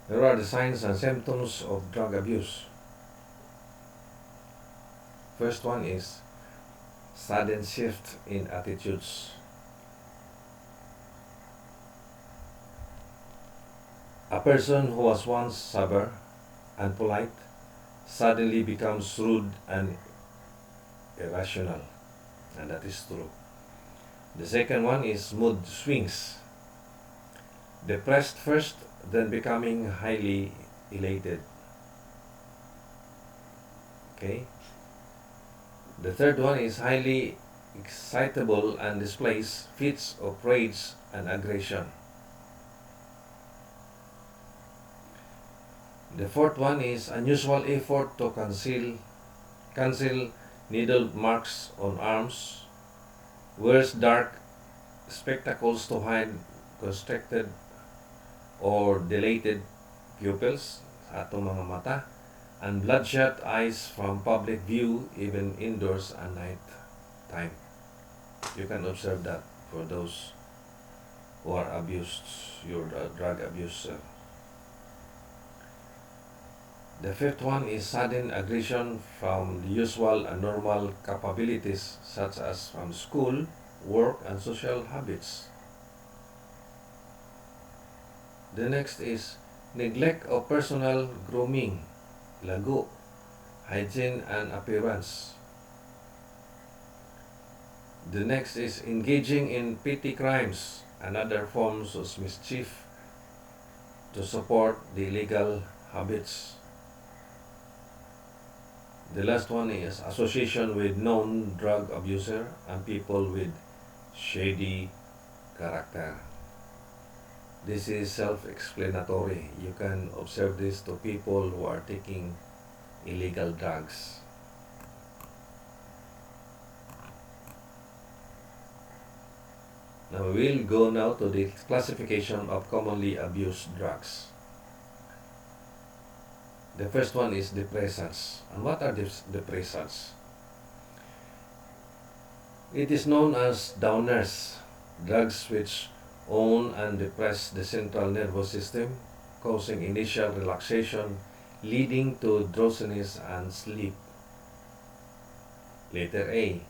Here are the signs and symptoms of drug abuse. First one is sudden shift in attitudes. A person who was once sober and polite suddenly becomes rude and irrational, and that is true. The second one is mood swings. Depressed first, then becoming highly elated. Okay. The third one is highly excitable and displays fits of rage and aggression. The fourth one is unusual effort to conceal needle marks on arms, wears dark spectacles to hide constricted or dilated pupils sa atong mga mata, and bloodshot eyes from public view even indoors at night time. You can observe that for those who are abused, your drug abuser. The fifth one is sudden aggression from the usual and normal capabilities such as from school, work, and social habits. The next is neglect of personal grooming, lago, hygiene, and appearance. The next is engaging in petty crimes and other forms of mischief to support the illegal habits. The last one is association with known drug abuser and people with shady character. This is self-explanatory. You can observe this to people who are taking illegal drugs. Now we'll go now to the classification of commonly abused drugs. The first one is depressants. And what are depressants? It is known as downers, drugs which own and depress the central nervous system, causing initial relaxation, leading to drowsiness and sleep. Letter A.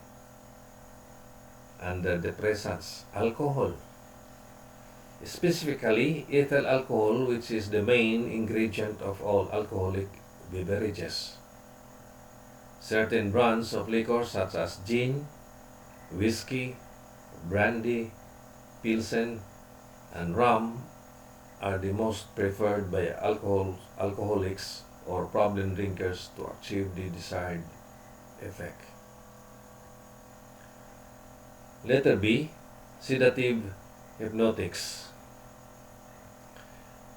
Under depressants, alcohol. Specifically, ethyl alcohol, which is the main ingredient of all alcoholic beverages. Certain brands of liquor such as gin, whiskey, brandy, pilsen, and rum are the most preferred by alcoholics or problem drinkers to achieve the desired effect. Letter B. Sedative hypnotics.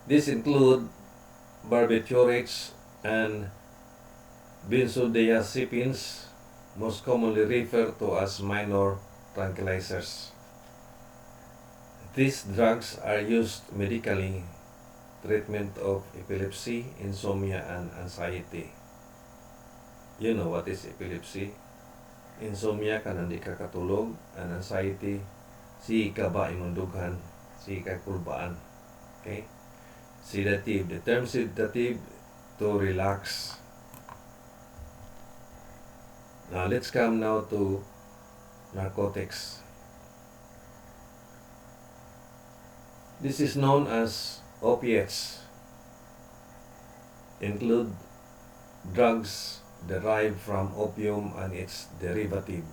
These include barbiturates and benzodiazepines, most commonly referred to as minor tranquilizers. These drugs are used medically, treatment of epilepsy, insomnia, and anxiety. You know what is epilepsy? Insomnia ka hindi ka katulog, and anxiety, si ka ba imong dughan, si ka kulbaan. Okay? Sedative. The term sedative, to relax. Now let's come now to narcotics. This is known as opiates. Include drugs derived from opium and its derivative.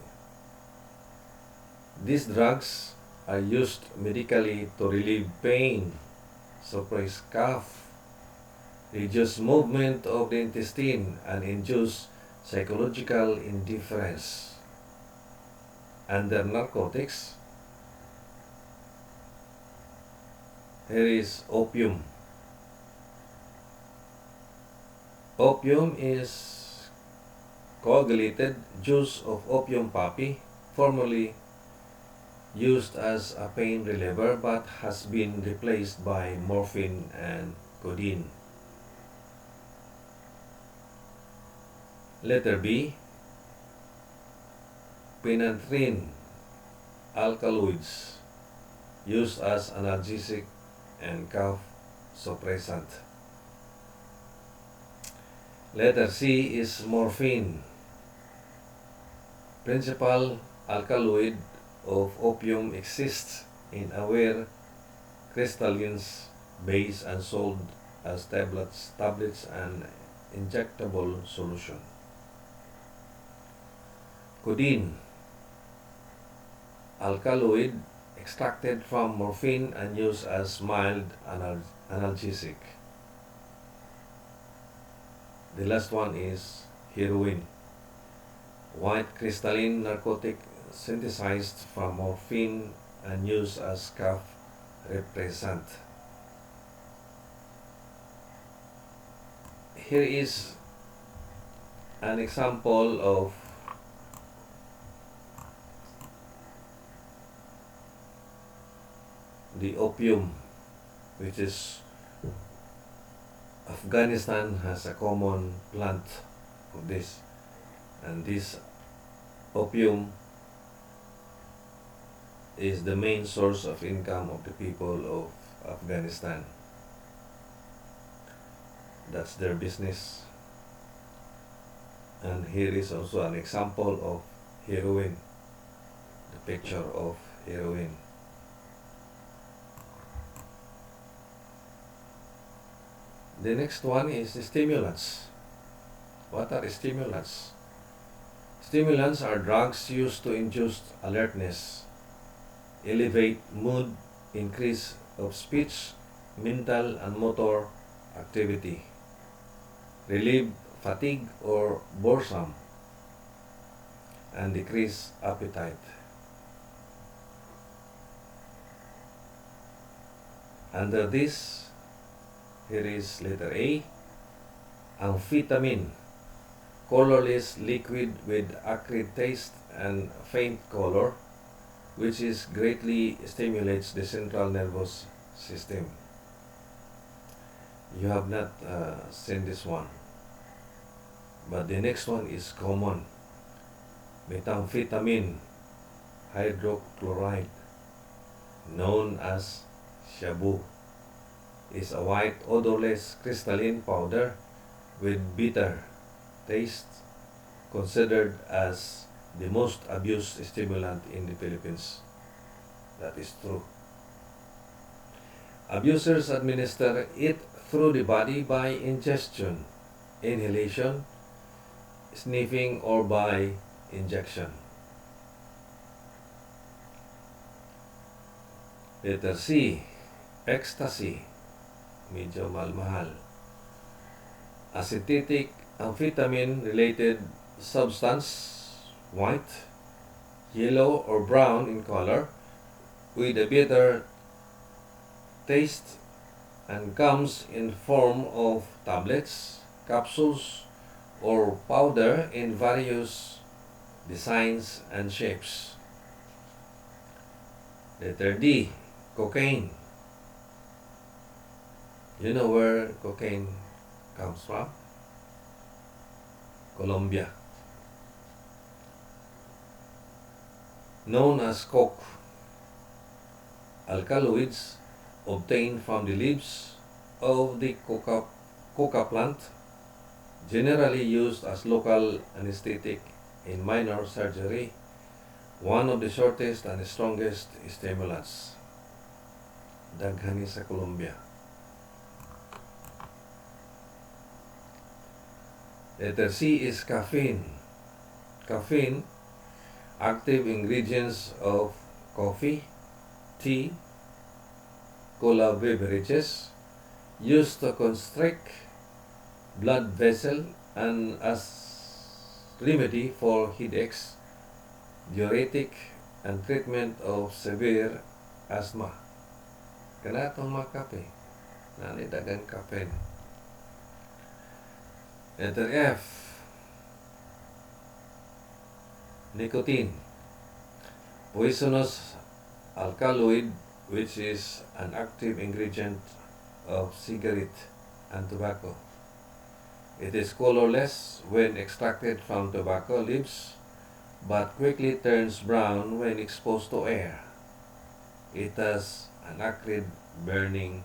These drugs are used medically to relieve pain, suppress cough, reduce movement of the intestine, and induce psychological indifference. Under narcotics, here is opium. Opium is coagulated juice of opium poppy, formerly used as a pain reliever but has been replaced by morphine and codeine. Letter B. Phenanthrene alkaloids, used as analgesic and cough suppressant. Letter C is morphine. Principal alkaloid of opium exists in aware crystalline base and sold as tablets and injectable solution. Codeine, alkaloid extracted from morphine and used as mild analgesic. The last one is heroin, white crystalline narcotic synthesized from morphine and used as cough repressant. Here is an example of the opium, which is Afghanistan has a common plant of this, and this opium is the main source of income of the people of Afghanistan. That's their business. And here is also an example of heroin, the picture of heroin. The next one is stimulants. What are stimulants? Stimulants are drugs used to induce alertness, elevate mood, increase of speech, mental and motor activity, relieve fatigue or boredom, and decrease appetite. Under this, here is letter A, amphetamine, colorless liquid with acrid taste and faint color, which is greatly stimulates the central nervous system. You have not seen this one, but the next one is common. Methamphetamine hydrochloride, known as shabu, is a white odorless crystalline powder with bitter taste, considered as the most abused stimulant in the Philippines. That is true. Abusers administer it through the body by ingestion, inhalation, sniffing, or by injection. Letter C, ecstasy, medyo mahal. A synthetic amphetamine-related substance, white, yellow, or brown in color, with a bitter taste, and comes in form of tablets, capsules, or powder in various designs and shapes. Letter D, cocaine. You know where cocaine comes from? Colombia. Known as coke. Alkaloids obtained from the leaves of the coca plant, generally used as local anesthetic in minor surgery, one of the shortest and strongest stimulants. Daghan sa Colombia. Letter C is caffeine. Caffeine, active ingredients of coffee, tea, cola beverages, used to constrict blood vessel and as remedy for headaches, diuretic, and treatment of severe asthma. Kana itong mga kape. Nanidagan caffeine. Letter F, nicotine, poisonous alkaloid which is an active ingredient of cigarette and tobacco. It is colorless when extracted from tobacco leaves, but quickly turns brown when exposed to air. It has an acrid burning